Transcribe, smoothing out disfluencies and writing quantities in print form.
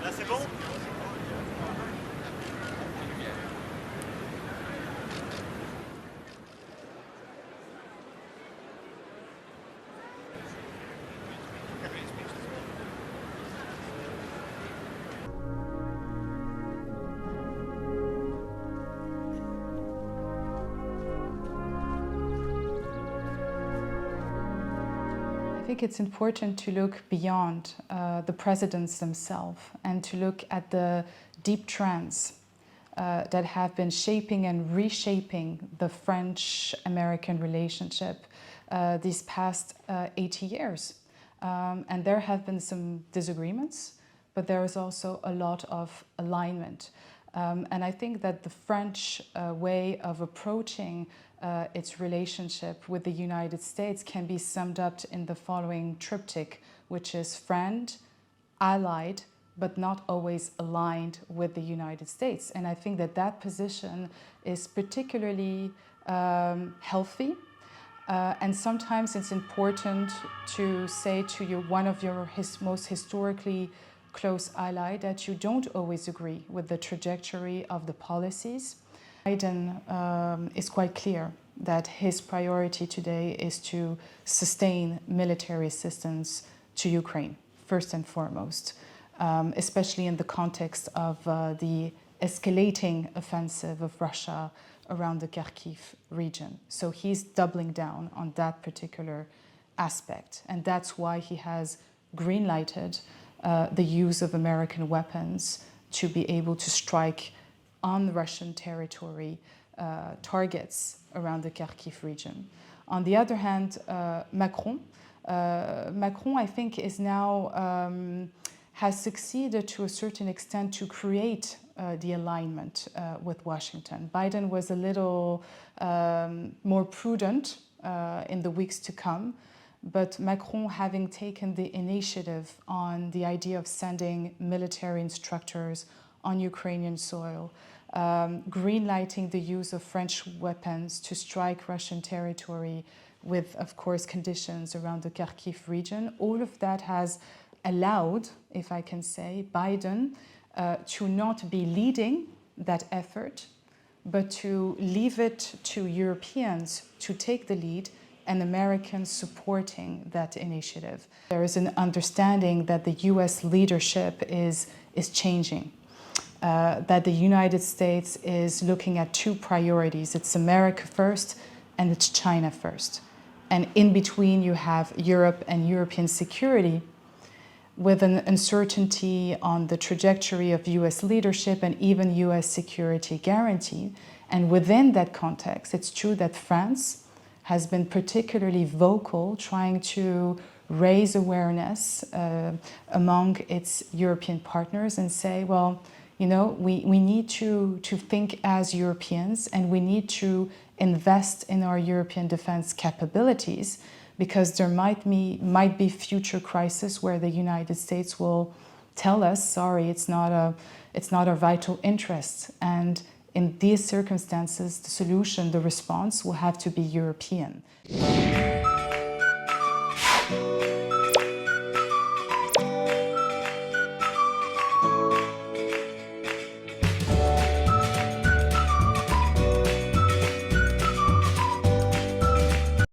Là, c'est bon? I think it's important to look beyond the presidents themselves and to look at the deep trends that have been shaping and reshaping the French-American relationship these past 80 years. And there have been some disagreements, but there is also a lot of alignment. And I think that the French way of approaching its relationship with the United States can be summed up in the following triptych, which is friend, allied, but not always aligned with the United States. And I think that that position is particularly healthy. And sometimes it's important to say to one of your most historically close ally that you don't always agree with the trajectory of the policies. Biden is quite clear that his priority today is to sustain military assistance to Ukraine, first and foremost, especially in the context of the escalating offensive of Russia around the Kharkiv region. So he's doubling down on that particular aspect, and that's why he has green-lighted the use of American weapons to be able to strike on Russian territory targets around the Kharkiv region. On the other hand, Macron, I think, is now has succeeded to a certain extent to create the alignment with Washington. Biden was a little more prudent in the weeks to come, but Macron, having taken the initiative on the idea of sending military instructors on Ukrainian soil, green-lighting the use of French weapons to strike Russian territory with, of course, conditions around the Kharkiv region, all of that has allowed, if I can say, Biden to not be leading that effort, but to leave it to Europeans to take the lead and Americans supporting that initiative. There is an understanding that the US leadership is changing, that the United States is looking at two priorities. It's America first and it's China first. And in between you have Europe and European security, with an uncertainty on the trajectory of US leadership and even US security guarantee. And within that context, it's true that France has been particularly vocal, trying to raise awareness among its European partners and say, well, you know, we need to think as Europeans, and we need to invest in our European defense capabilities, because there might be future crises where the United States will tell us, sorry, it's not our vital interest. And in these circumstances, the solution, the response will have to be European.